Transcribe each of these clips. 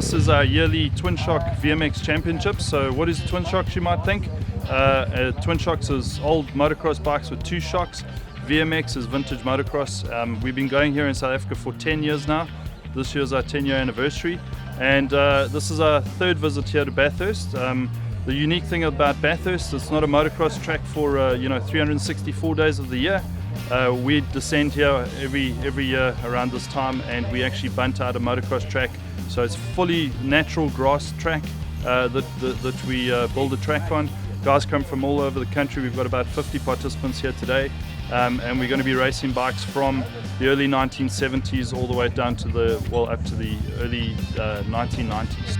This is our yearly Twin Shock VMX Championship. So what is Twin Shocks, you might think? Twin Shocks is old motocross bikes with two shocks. VMX is Vintage Motocross. We've been going here in South Africa for 10 years now. This year's our 10-year anniversary. And this is our third visit here to Bathurst. The unique thing about Bathurst, it's not a motocross track for 364 days of the year. We descend here every year around this time, and we actually bunt out a motocross track. So it's fully natural grass track that we build a track on. Guys come from all over the country. We've got about 50 participants here today, and we're going to be racing bikes from the early 1970s all the way down to up to the early 1990s.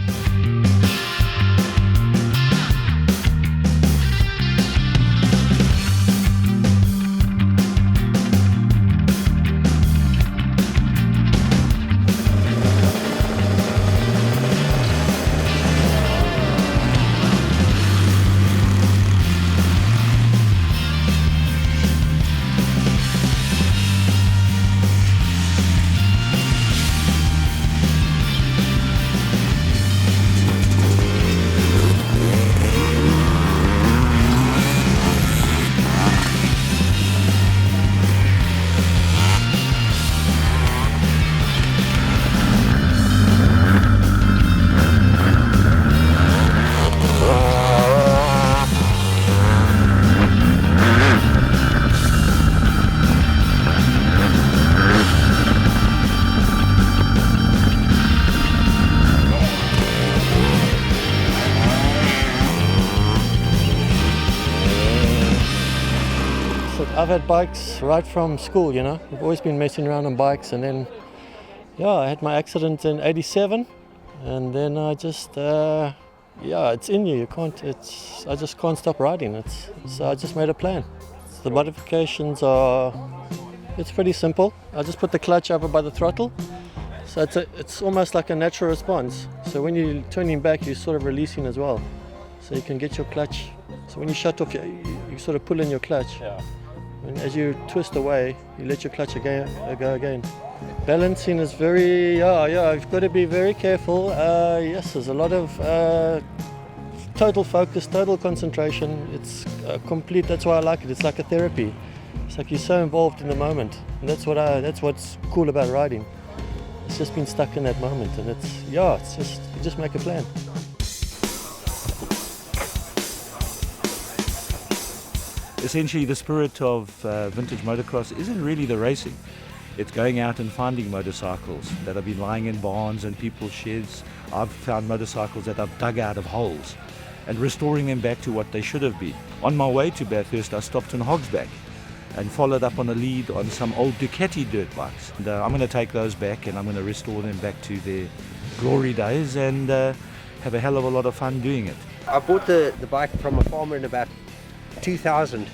I've had bikes right from school, you know. I've always been messing around on bikes, and then, I had my accident in '87, and then I just, it's in you. I just can't stop riding. So I just made a plan. The modifications it's pretty simple. I just put the clutch over by the throttle, so it's almost like a natural response. So when you're turning back, you're sort of releasing as well, so you can get your clutch. So when you shut off, you sort of pull in your clutch. Yeah. And as you twist away, you let your clutch go again. Balancing is you've got to be very careful. Yes, there's a lot of total focus, total concentration. It's complete, that's why I like it. It's like a therapy. It's like you're so involved in the moment. And that's what's cool about riding. It's just being stuck in that moment, and you just make a plan. Essentially, the spirit of vintage motocross isn't really the racing. It's going out and finding motorcycles that have been lying in barns and people's sheds. I've found motorcycles that I've dug out of holes and restoring them back to what they should have been. On my way to Bathurst, I stopped in Hogsback and followed up on a lead on some old Ducati dirt bikes. And, I'm going to take those back, and I'm going to restore them back to their glory days and have a hell of a lot of fun doing it. I bought the bike from a farmer in about 2000,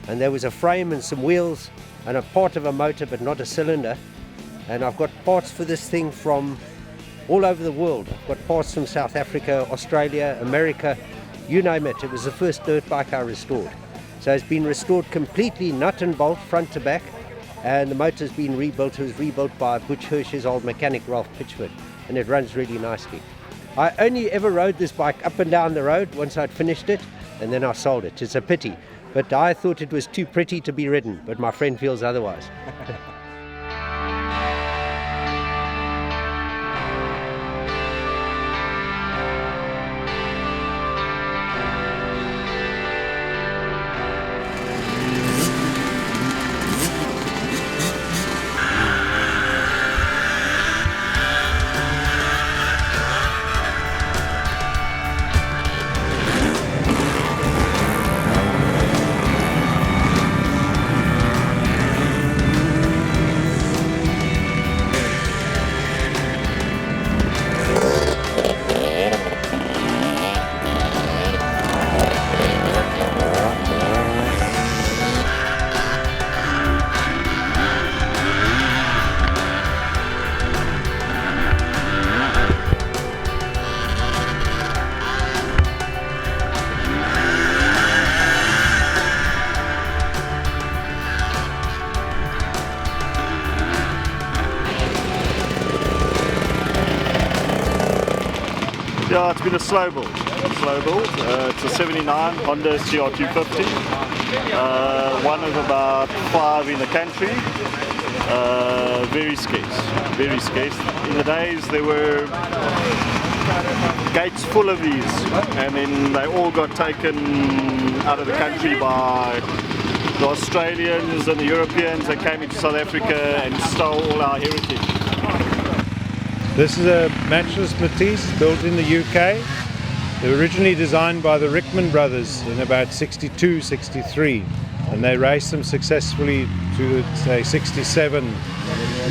and there was a frame and some wheels and a part of a motor but not a cylinder, and I've got parts for this thing from all over the world. I've got parts from South Africa, Australia, America, you name it. It was the first dirt bike I restored. So it's been restored completely, nut and bolt, front to back, and the motor's been rebuilt. It was rebuilt by Butch Hirsch's old mechanic Ralph Pitchford, and it runs really nicely. I only ever rode this bike up and down the road once I'd finished it, and then I sold it. It's a pity, but I thought it was too pretty to be ridden, but my friend feels otherwise. Yeah, it's been a slow build. It's a 79 Honda CR250. One of about 5 in the country. Very scarce. In the days there were gates full of these, and then they all got taken out of the country by the Australians and the Europeans that came into South Africa and stole all our heritage. This is a matchless Matisse built in the UK. They were originally designed by the Rickman brothers in about 62, 63, and they raced them successfully to, say, 67.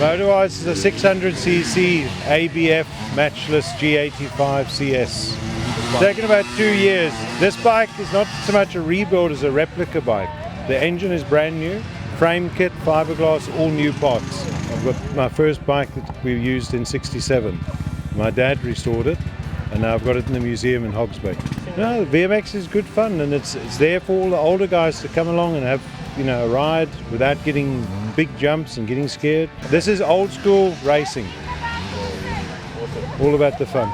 Motor-wise, it's a 600cc ABF matchless G85 CS. It's taken about 2 years. This bike is not so much a rebuild as a replica bike. The engine is brand new, frame kit, fiberglass, all new parts. I've got my first bike that we used in 67. My dad restored it, and now I've got it in the museum in Hogs Bay. No, the VMX is good fun, and it's there for all the older guys to come along and have, you know, a ride without getting big jumps and getting scared. This is old school racing. All about the fun.